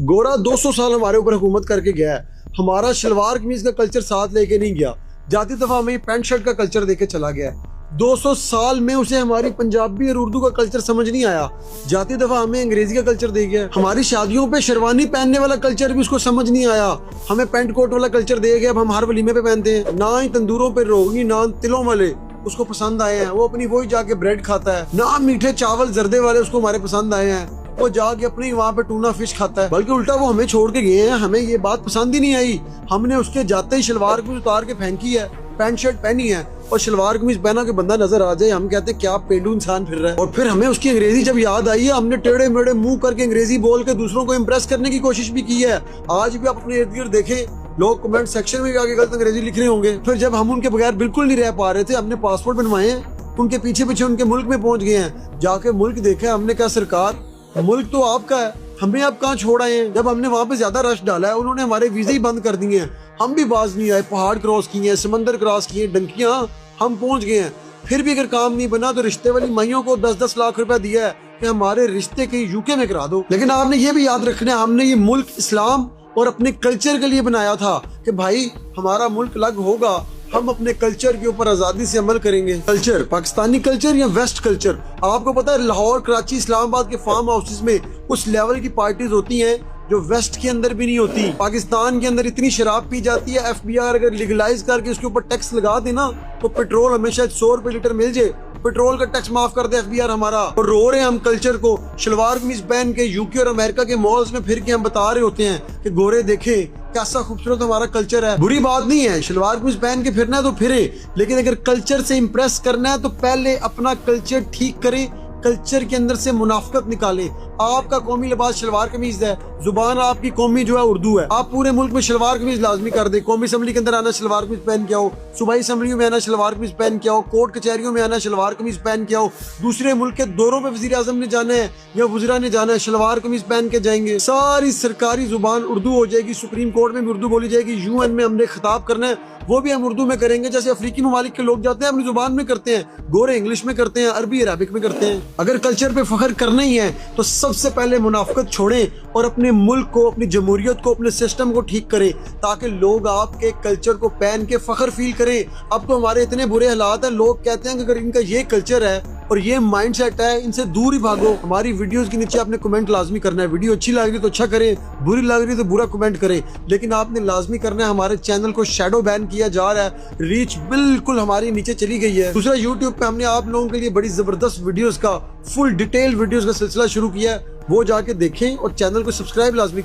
गोरा 200 साल हमारे ऊपर हुकूमत करके गया है, हमारा शलवार कमीज का कल्चर साथ लेके नहीं गया, जाती दफा हमें पैंट शर्ट का कल्चर देके चला गया है। 200 साल में उसे हमारी पंजाबी और उर्दू का कल्चर समझ नहीं आया, जाती दफा हमें अंग्रेजी का कल्चर दे गया। हमारी शादियों पे शेरवानी पहनने वाला कल्चर भी उसको समझ नहीं आया, हमें पैंट कोट वाला कल्चर दे गया। अब हम हर वलीमे पे पहनते हैं, ना ही तंदूरों पे रोगनी नान तिलों वाले उसको पसंद आए हैं, वो अपनी वही जाके ब्रेड खाता है। ना मीठे चावल जर्दे वाले उसको हमारे पसंद आए हैं, वो जाके अपनी वहाँ पे टूना फिश खाता है। बल्कि उल्टा वो हमें छोड़ के गए हैं, हमें ये बात पसंद ही नहीं आई। हमने उसके जाते ही शलवार कमीज उतार के फेंकी है, पैंट शर्ट पहनी है और शलवार कमीज पहना के बंदा नजर आ जाए, हम कहते हैं क्या पेंडू इंसान फिर रहा है। और फिर हमें उसकी अंग्रेजी जब याद आई है, हमने टेढ़े मेढ़े मुंह करके अंग्रेजी बोल के दूसरों को इम्प्रेस करने की कोशिश भी की है। आज भी आप अपने इर्द गिर्द देखें, लोग कमेंट सेक्शन में भी आगे गलत अंग्रेजी लिख रहे होंगे। फिर जब हम उनके बगैर बिल्कुल नहीं रह पा रहे थे, हमने पासपोर्ट बनवाए हैं, उनके पीछे पीछे उनके मुल्क में पहुंच गए हैं। जाके मुल्क देखा, हमने कहा सरकार मुल्क तो आपका है, हमें आप कहाँ छोड़ आए हैं। जब हमने वहाँ पे ज्यादा रश डाला है, उन्होंने हमारे वीजे ही बंद कर दिए हैं, हम भी बाज नहीं आए। पहाड़ क्रॉस किए हैं, समंदर क्रॉस किए, डंकियां हम पहुंच गए हैं। फिर भी अगर काम नहीं बना तो रिश्ते वाली माइयों को 10-10 लाख रुपया दिया है कि हमारे रिश्ते कहीं यूके में करा दो। लेकिन आपने ये भी याद रखना है, हमने ये मुल्क इस्लाम और अपने कल्चर के लिए बनाया था कि भाई हमारा मुल्क अलग होगा, हम अपने कल्चर के ऊपर आजादी से अमल करेंगे। कल्चर पाकिस्तानी कल्चर या वेस्ट कल्चर, आपको पता है लाहौर, कराची, इस्लामाबाद के फार्म हाउसेस में उस लेवल की पार्टीज होती हैं जो वेस्ट के अंदर भी नहीं होती। पाकिस्तान के अंदर इतनी शराब पी जाती है, FBI अगर लीगलाइज करके उसके ऊपर टैक्स लगा देना तो पेट्रोल हमें शायद 100 रुपए लीटर मिल जाए, पेट्रोल का टैक्स माफ कर दे FBI हमारा। और रो रहे हैं हम कल्चर को, शलवार कमीज पहन के यूके और अमेरिका के मॉल्स में फिर के हम बता रहे होते हैं कि गोरे देखे कैसा खूबसूरत हमारा कल्चर है। बुरी बात नहीं है, शलवार कमीज पहन के फिरना है तो फिरे, लेकिन अगर कल्चर से इम्प्रेस करना है तो पहले अपना कल्चर ठीक करे, कल्चर के अंदर से मुनाफिकत निकाले। आपका कौमी लिबास शलवार कमीज है, जुबान आपकी कौमी जो है उर्दू है, आप पूरे मुल्क में शलवार कमीज लाजमी कर दे। कौमी असम्बली के अंदर आना शलवार कमीज पहन के आओ, सूबाई असम्बलियों में आना शलवार कमीज पहन के आओ, कोर्ट कचहरियों में आना शलवार कमीज पहन के आओ। दूसरे मुल्क के दौरों पे वजीर आजम ने जाना है या वज़ीरा ने जाना है, शलवार कमीज पहन के जाएंगे। सारी सरकारी जुबान उर्दू हो जाएगी, सुप्रीम कोर्ट में भी उर्दू बोली जाएगी, UN में हमने खिताब करना है वो भी हम उर्दू में करेंगे, जैसे अफ्रीकी ममालिक के लोग जाते हैं अपनी जुबान में करते हैं, गोरे इंग्लिश में करते हैं, अरबी अरबिक में करते हैं। अगर कल्चर पे फख्र करना ही है तो सबसे पहले मुनाफिकत छोड़ें और अपने मुल्क को, अपनी जमहूरियत को, अपने सिस्टम को ठीक करें, ताकि लोग आपके कल्चर को पहन के फख्र फील करें। अब तो हमारे इतने बुरे हालात हैं, लोग कहते हैं कि अगर इनका ये कल्चर है और ये माइंडसेट है, इनसे दूर ही भागो। हमारी वीडियोस के नीचे आपने कमेंट लाजमी करना है, वीडियो अच्छी लग रही तो अच्छा करें, बुरी लग रही तो बुरा कमेंट करें, लेकिन आपने लाजमी करना है। हमारे चैनल को शैडो बैन किया जा रहा है, रीच बिल्कुल हमारी नीचे चली गई है। दूसरा यूट्यूब पे हमने आप लोगों के लिए बड़ी जबरदस्त वीडियोस का, फुल डिटेल वीडियोस का सिलसिला शुरू किया है, वो जाके देखें और चैनल को सब्सक्राइब लाजमी